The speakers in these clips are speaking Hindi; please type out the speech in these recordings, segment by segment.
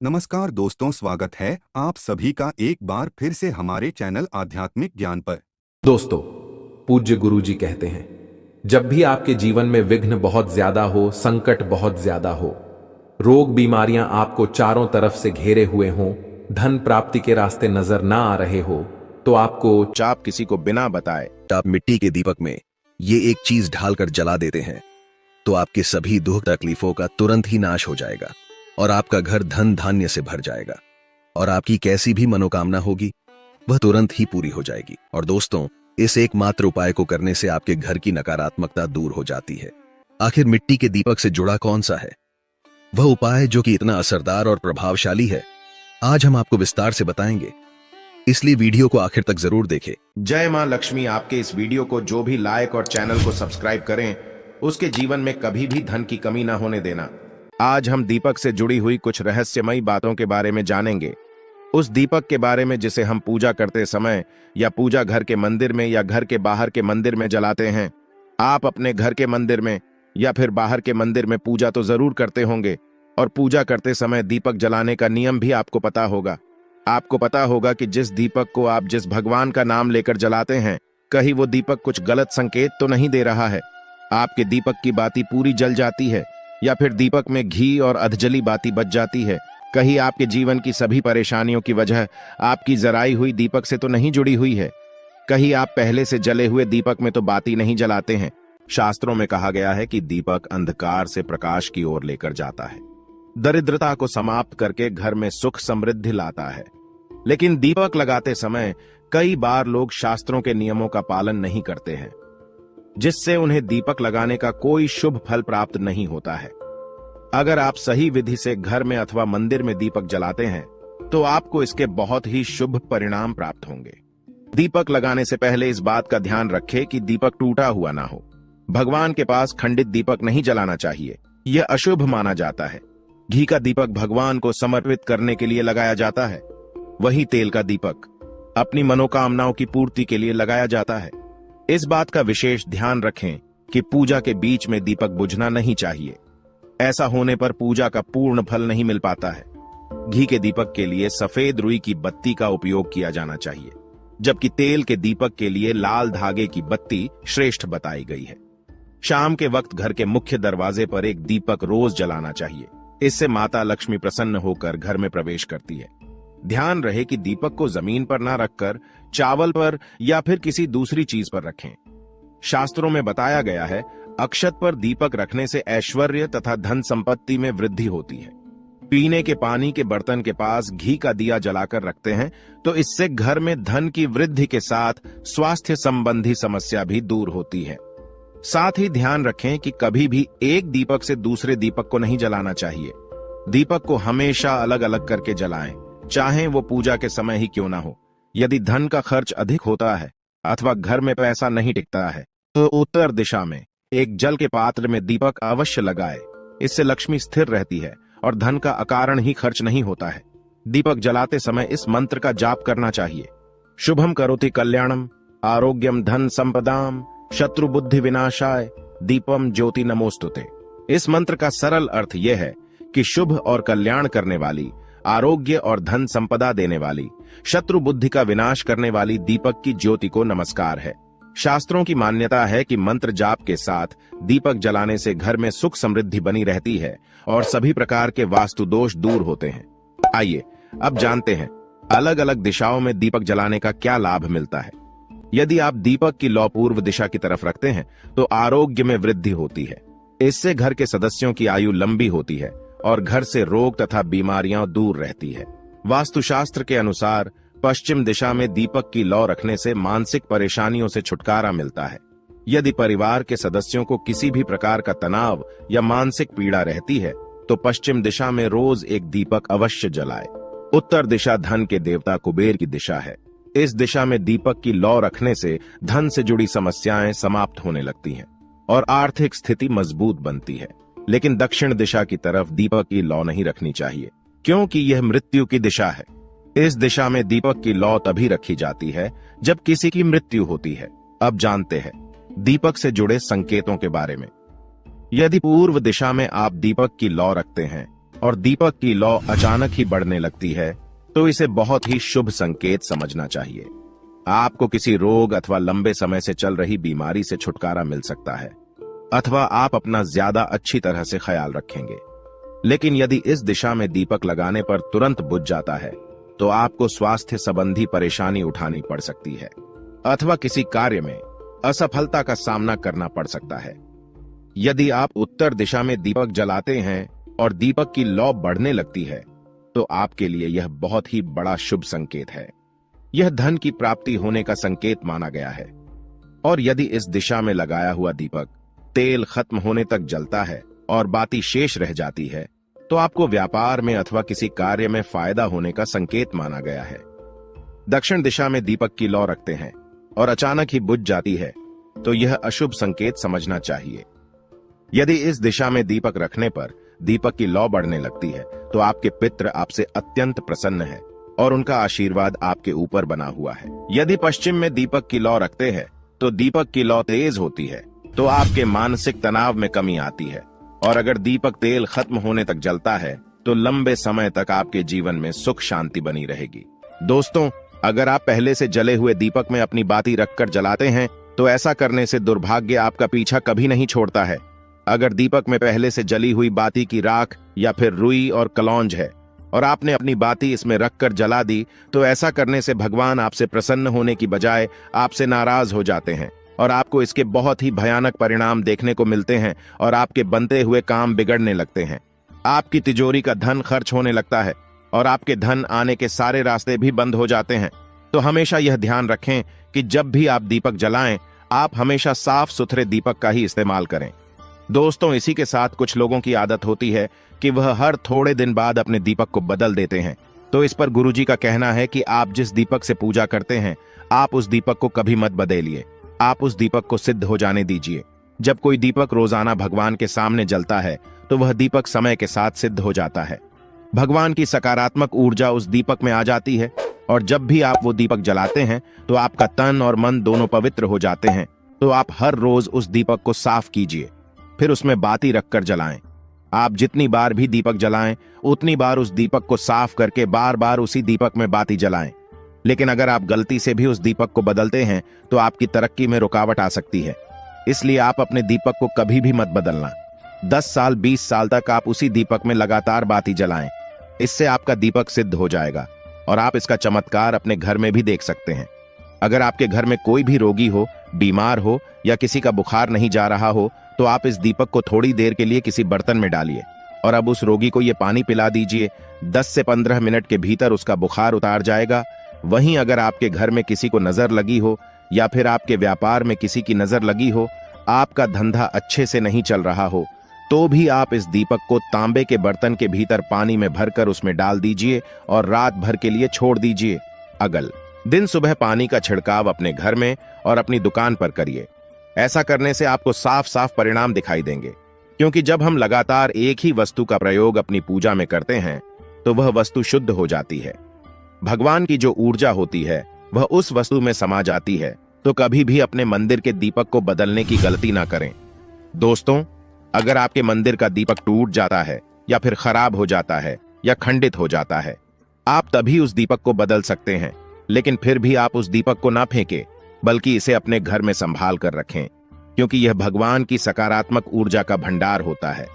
नमस्कार दोस्तों, स्वागत है आप सभी का एक बार फिर से हमारे चैनल आध्यात्मिक ज्ञान पर। दोस्तों, पूज्य गुरु जी कहते हैं, जब भी आपके जीवन में विघ्न बहुत ज्यादा हो, संकट बहुत ज्यादा हो, रोग बीमारियां आपको चारों तरफ से घेरे हुए हों, धन प्राप्ति के रास्ते नजर ना आ रहे हो, तो आपको आप किसी को बिना बताए आप मिट्टी के दीपक में ये एक चीज ढालकर जला देते हैं तो आपके सभी दुख तकलीफों का तुरंत ही नाश हो जाएगा और आपका घर धन धान्य से भर जाएगा और आपकी कैसी भी मनोकामना होगी वह तुरंत ही पूरी हो जाएगी। और दोस्तों, इस एकमात्र उपाय को करने से आपके घर की नकारात्मकता दूर हो जाती है। आखिर मिट्टी के दीपक से जुड़ा कौन सा है वह उपाय जो कि इतना असरदार और प्रभावशाली है, आज हम आपको विस्तार से बताएंगे, इसलिए वीडियो को आखिर तक जरूर देखें। जय मां लक्ष्मी आपके इस वीडियो को जो भी लाइक और चैनल को सब्सक्राइब करें उसके जीवन में कभी भी धन की कमी ना होने देना। आज हम दीपक से जुड़ी हुई कुछ रहस्यमयी बातों के बारे में जानेंगे। उस दीपक के बारे में जिसे हम पूजा करते समय या पूजा घर के मंदिर में या घर के बाहर के मंदिर में जलाते हैं। आप अपने घर के मंदिर में या फिर बाहर के मंदिर में पूजा तो जरूर करते होंगे और पूजा करते समय दीपक जलाने का नियम भी आपको पता होगा। आपको पता होगा कि जिस दीपक को आप जिस भगवान का नाम लेकर जलाते हैं, कहीं वो दीपक कुछ गलत संकेत तो नहीं दे रहा है। आपके दीपक की बाती पूरी जल जाती है या फिर दीपक में घी और अधजली बाती बच जाती है। कहीं आपके जीवन की सभी परेशानियों की वजह आपकी जराई हुई दीपक से तो नहीं जुड़ी हुई है। कहीं आप पहले से जले हुए दीपक में तो बाती नहीं जलाते हैं। शास्त्रों में कहा गया है कि दीपक अंधकार से प्रकाश की ओर लेकर जाता है, दरिद्रता को समाप्त करके घर में सुख समृद्धि लाता है। लेकिन दीपक लगाते समय कई बार लोग शास्त्रों के नियमों का पालन नहीं करते हैं, जिससे उन्हें दीपक लगाने का कोई शुभ फल प्राप्त नहीं होता है। अगर आप सही विधि से घर में अथवा मंदिर में दीपक जलाते हैं तो आपको इसके बहुत ही शुभ परिणाम प्राप्त होंगे। दीपक लगाने से पहले इस बात का ध्यान रखें कि दीपक टूटा हुआ ना हो। भगवान के पास खंडित दीपक नहीं जलाना चाहिए, यह अशुभ माना जाता है। घी का दीपक भगवान को समर्पित करने के लिए लगाया जाता है, वही तेल का दीपक अपनी मनोकामनाओं की पूर्ति के लिए लगाया जाता है। इस बात का विशेष ध्यान रखें कि पूजा के बीच में दीपक बुझना नहीं चाहिए। ऐसा होने पर पूजा का पूर्ण फल नहीं मिल पाता है। घी के दीपक के लिए सफेद रुई की बत्ती का उपयोग किया जाना चाहिए, जबकि तेल के दीपक के लिए लाल धागे की बत्ती श्रेष्ठ बताई गई है। शाम के वक्त घर के मुख्य दरवाजे पर एक दीपक रोज जलाना चाहिए। इससे माता लक्ष्मी प्रसन्न होकर घर में प्रवेश करती है। ध्यान रहे कि दीपक को जमीन पर ना रखकर चावल पर या फिर किसी दूसरी चीज पर रखें। शास्त्रों में बताया गया है, अक्षत पर दीपक रखने से ऐश्वर्य तथा धन संपत्ति में वृद्धि होती है। पीने के पानी के बर्तन के पास घी का दिया जलाकर रखते हैं तो इससे घर में धन की वृद्धि के साथ स्वास्थ्य संबंधी समस्या भी दूर होती है। साथ ही ध्यान रखें कि कभी भी एक दीपक से दूसरे दीपक को नहीं जलाना चाहिए। दीपक को हमेशा अलग अलग करके जलाएं, चाहे वो पूजा के समय ही क्यों ना हो। यदि धन का खर्च अधिक होता है अथवा घर में पैसा नहीं टिकता है तो उत्तर दिशा में एक जल के पात्र में दीपक अवश्य लगाए। इससे लक्ष्मी स्थिर रहती है और धन का अकारण ही खर्च नहीं होता है। दीपक जलाते समय इस मंत्र का जाप करना चाहिए, शुभम करोति कल्याणम आरोग्यम धन संपदाम शत्रु बुद्धि विनाशाय दीपम ज्योति नमोस्तुते। इस मंत्र का सरल अर्थ यह है कि शुभ और कल्याण करने वाली, आरोग्य और धन संपदा देने वाली, शत्रु बुद्धि का विनाश करने वाली दीपक की ज्योति को नमस्कार है। शास्त्रों की मान्यता है कि मंत्र जाप के साथ दीपक जलाने से घर में सुख समृद्धि बनी रहती है और सभी प्रकार के वास्तु दोष दूर होते हैं। आइए अब जानते हैं अलग अलग दिशाओं में दीपक जलाने का क्या लाभ मिलता है। यदि आप दीपक की लौ पूर्व दिशा की तरफ रखते हैं तो आरोग्य में वृद्धि होती है। इससे घर के सदस्यों की आयु लंबी होती है और घर से रोग तथा बीमारियां दूर रहती है। वास्तुशास्त्र के अनुसार पश्चिम दिशा में दीपक की लौ रखने से मानसिक परेशानियों से छुटकारा मिलता है। यदि परिवार के सदस्यों को किसी भी प्रकार का तनाव या मानसिक पीड़ा रहती है तो पश्चिम दिशा में रोज एक दीपक अवश्य जलाए। उत्तर दिशा धन के देवता कुबेर की दिशा है। इस दिशा में दीपक की लौ रखने से धन से जुड़ी समस्याएं समाप्त होने लगती हैं और आर्थिक स्थिति मजबूत बनती है। लेकिन दक्षिण दिशा की तरफ दीपक की लौ नहीं रखनी चाहिए, क्योंकि यह मृत्यु की दिशा है। इस दिशा में दीपक की लौ तभी रखी जाती है जब किसी की मृत्यु होती है। अब जानते हैं दीपक से जुड़े संकेतों के बारे में। यदि पूर्व दिशा में आप दीपक की लौ रखते हैं और दीपक की लौ अचानक ही बढ़ने लगती है तो इसे बहुत ही शुभ संकेत समझना चाहिए। आपको किसी रोग अथवा लंबे समय से चल रही बीमारी से छुटकारा मिल सकता है, अथवा आप अपना ज्यादा अच्छी तरह से ख्याल रखेंगे। लेकिन यदि इस दिशा में दीपक लगाने पर तुरंत बुझ जाता है तो आपको स्वास्थ्य संबंधी परेशानी उठानी पड़ सकती है, अथवा किसी कार्य में असफलता का सामना करना पड़ सकता है। यदि आप उत्तर दिशा में दीपक जलाते हैं और दीपक की लौ बढ़ने लगती है तो आपके लिए यह बहुत ही बड़ा शुभ संकेत है। यह धन की प्राप्ति होने का संकेत माना गया है। और यदि इस दिशा में लगाया हुआ दीपक तेल खत्म होने तक जलता है और बाती शेष रह जाती है तो आपको व्यापार में अथवा किसी कार्य में फायदा होने का संकेत माना गया है। दक्षिण दिशा में दीपक की लौ रखते हैं और अचानक ही बुझ जाती है तो यह अशुभ संकेत समझना चाहिए। यदि इस दिशा में दीपक रखने पर दीपक की लौ बढ़ने लगती है तो आपके पितृ आपसे अत्यंत प्रसन्न है और उनका आशीर्वाद आपके ऊपर बना हुआ है। यदि पश्चिम में दीपक की लौ रखते हैं तो दीपक की लौ तेज होती है तो आपके मानसिक तनाव में कमी आती है। और अगर दीपक तेल खत्म होने तक जलता है तो लंबे समय तक आपके जीवन में सुख शांति बनी रहेगी। दोस्तों, अगर आप पहले से जले हुए दीपक में अपनी बाती रखकर जलाते हैं तो ऐसा करने से दुर्भाग्य आपका पीछा कभी नहीं छोड़ता है। अगर दीपक में पहले से जली हुई बाती की राख या फिर रुई और कलौंज है और आपने अपनी बाती इसमें रखकर जला दी तो ऐसा करने से भगवान आपसे प्रसन्न होने की बजाय आपसे नाराज हो जाते हैं और आपको इसके बहुत ही भयानक परिणाम देखने को मिलते हैं और आपके बनते हुए काम बिगड़ने लगते हैं। आपकी तिजोरी का धन खर्च होने लगता है और आपके धन आने के सारे रास्ते भी बंद हो जाते हैं। तो हमेशा यह ध्यान रखें कि जब भी आप दीपक जलाएं आप हमेशा साफ सुथरे दीपक का ही इस्तेमाल करें। दोस्तों, इसी के साथ कुछ लोगों की आदत होती है कि वह हर थोड़े दिन बाद अपने दीपक को बदल देते हैं। तो इस पर गुरुजी का कहना है कि आप जिस दीपक से पूजा करते हैं आप उस दीपक को कभी मत बदलिए। आप उस दीपक को सिद्ध हो जाने दीजिए। जब कोई दीपक रोजाना भगवान के सामने जलता है तो वह दीपक समय के साथ सिद्ध हो जाता है। भगवान की सकारात्मक ऊर्जा उस दीपक में आ जाती है और जब भी आप वो दीपक जलाते हैं तो आपका तन और मन दोनों पवित्र हो जाते हैं। तो आप हर रोज उस दीपक को साफ कीजिए, फिर उसमें बाती रखकर जलाएं। आप जितनी बार भी दीपक जलाएं उतनी बार उस दीपक को साफ करके बार बार उसी दीपक में बाती जलाएं। लेकिन अगर आप गलती से भी उस दीपक को बदलते हैं तो आपकी तरक्की में रुकावट आ सकती है। इसलिए आप अपने दीपक को कभी भी मत बदलना। 10 साल 20 साल तक आप उसी दीपक में लगातार बाती जलाएं। इससे आपका दीपक सिद्ध हो जाएगा और आप इसका चमत्कार अपने घर में भी देख सकते हैं। अगर आपके घर में कोई भी रोगी हो, बीमार हो या किसी का बुखार नहीं जा रहा हो तो आप इस दीपक को थोड़ी देर के लिए किसी बर्तन में डालिए और अब उस रोगी को ये पानी पिला दीजिए। 10 से 15 मिनट के भीतर उसका बुखार उतार जाएगा। वहीं अगर आपके घर में किसी को नजर लगी हो या फिर आपके व्यापार में किसी की नजर लगी हो, आपका धंधा अच्छे से नहीं चल रहा हो, तो भी आप इस दीपक को तांबे के बर्तन के भीतर पानी में भरकर उसमें डाल दीजिए और रात भर के लिए छोड़ दीजिए। अगल दिन सुबह पानी का छिड़काव अपने घर में और अपनी दुकान पर करिए। ऐसा करने से आपको साफ साफ परिणाम दिखाई देंगे, क्योंकि जब हम लगातार एक ही वस्तु का प्रयोग अपनी पूजा में करते हैं तो वह वस्तु शुद्ध हो जाती है। भगवान की जो ऊर्जा होती है वह उस वस्तु में समा जाती है। तो कभी भी अपने मंदिर के दीपक को बदलने की गलती ना करें। दोस्तों, अगर आपके मंदिर का दीपक टूट जाता है या फिर खराब हो जाता है या खंडित हो जाता है, आप तभी उस दीपक को बदल सकते हैं। लेकिन फिर भी आप उस दीपक को ना फेंकें, बल्कि इसे अपने घर में संभाल कर रखें, क्योंकि यह भगवान की सकारात्मक ऊर्जा का भंडार होता है।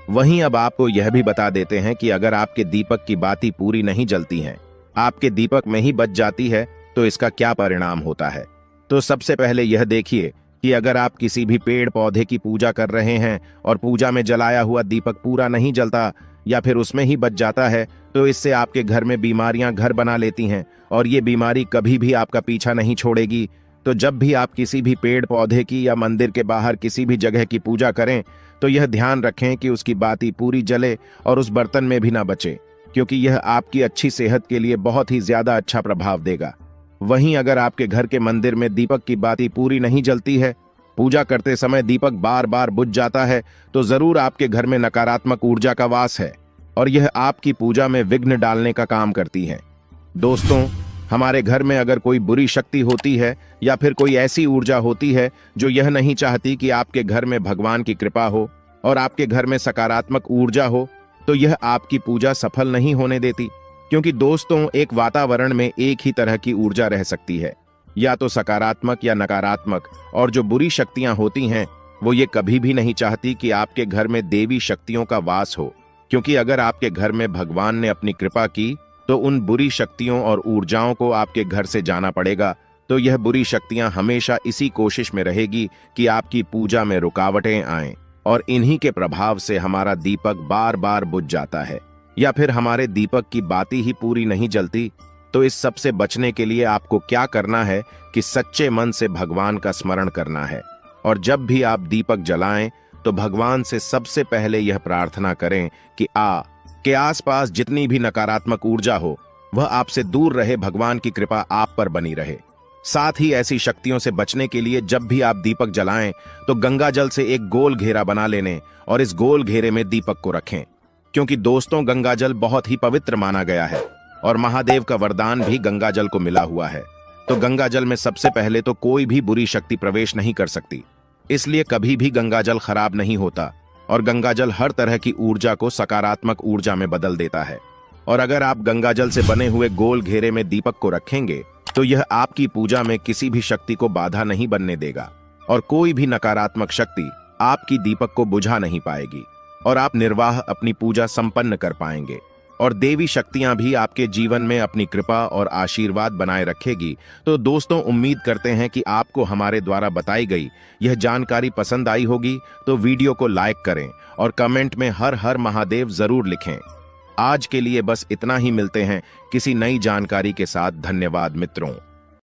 वहीं अब आपको यह भी बता देते हैं कि अगर आपके दीपक की बाती पूरी नहीं जलती हैं, आपके दीपक में ही बच जाती है, तो इसका क्या परिणाम होता है। तो सबसे पहले यह देखिए कि अगर आप किसी भी पेड़ पौधे की पूजा कर रहे हैं और पूजा में जलाया हुआ दीपक पूरा नहीं जलता या फिर उसमें ही बच जाता है, तो इससे आपके घर में बीमारियां घर बना लेती हैं और ये बीमारी कभी भी आपका पीछा नहीं छोड़ेगी। तो जब भी आप किसी भी पेड़ पौधे की या मंदिर के बाहर किसी भी जगह की पूजा करें तो यह ध्यान रखें कि उसकी बाती पूरी जले और उस बर्तन में भी ना बचे, क्योंकि यह आपकी अच्छी सेहत के लिए बहुत ही ज्यादा अच्छा प्रभाव देगा। वहीं अगर आपके घर के मंदिर में दीपक की बाती पूरी नहीं जलती है, पूजा करते समय दीपक बार बार बुझ जाता है, तो जरूर आपके घर में नकारात्मक ऊर्जा का वास है और यह आपकी पूजा में विघ्न डालने का काम करती है। दोस्तों, हमारे घर में अगर कोई बुरी शक्ति होती है या फिर कोई ऐसी ऊर्जा होती है जो यह नहीं चाहती कि आपके घर में भगवान की कृपा हो और आपके घर में सकारात्मक ऊर्जा हो, तो यह आपकी पूजा सफल नहीं होने देती। क्योंकि दोस्तों, एक वातावरण में एक ही तरह की ऊर्जा रह सकती है, या तो सकारात्मक या नकारात्मक, और जो बुरी शक्तियां होती हैं वो ये कभी भी नहीं चाहती कि आपके घर में देवी शक्तियों का वास हो। क्योंकि अगर आपके घर में भगवान ने अपनी कृपा की तो उन बुरी शक्तियों और ऊर्जाओं को आपके घर से जाना पड़ेगा। तो यह बुरी शक्तियां हमेशा इसी कोशिश में रहेगी कि आपकी पूजा में रुकावटें आएं, और इन्हीं के प्रभाव से हमारा दीपक बार बार बुझ जाता है, या फिर हमारे दीपक की बाती ही पूरी नहीं जलती। तो इस सब से बचने के लिए आपको क्या करना है कि सच्चे मन से भगवान का स्मरण करना है, और जब भी आप दीपक जलाएं तो भगवान से सबसे पहले यह प्रार्थना करें कि के आसपास जितनी भी नकारात्मक ऊर्जा हो वह आपसे दूर रहे, भगवान की कृपा आप पर बनी रहे। साथ ही ऐसी शक्तियों से बचने के लिए जब भी आप दीपक जलाएं तो गंगा जल से एक गोल घेरा बना लेने और इस गोल घेरे में दीपक को रखें। क्योंकि दोस्तों, गंगा जल बहुत ही पवित्र माना गया है और महादेव का वरदान भी गंगा जल को मिला हुआ है। तो गंगा जल में सबसे पहले तो कोई भी बुरी शक्ति प्रवेश नहीं कर सकती, इसलिए कभी भी गंगा जल खराब नहीं होता, और गंगा जल हर तरह की ऊर्जा को सकारात्मक ऊर्जा में बदल देता है। और अगर आप गंगा जल से बने हुए गोल घेरे में दीपक को रखेंगे तो यह आपकी पूजा में किसी भी शक्ति को बाधा नहीं बनने देगा, और कोई भी नकारात्मक शक्ति आपकी दीपक को बुझा नहीं पाएगी, और आप निर्वाह अपनी पूजा संपन्न कर पाएंगे, और देवी शक्तियां भी आपके जीवन में अपनी कृपा और आशीर्वाद बनाए रखेगी। तो दोस्तों, उम्मीद करते हैं कि आपको हमारे द्वारा बताई गई यह जानकारी पसंद आई होगी। तो वीडियो को लाइक करें और कमेंट में हर हर महादेव जरूर लिखें। आज के लिए बस इतना ही, मिलते हैं किसी नई जानकारी के साथ। धन्यवाद मित्रों।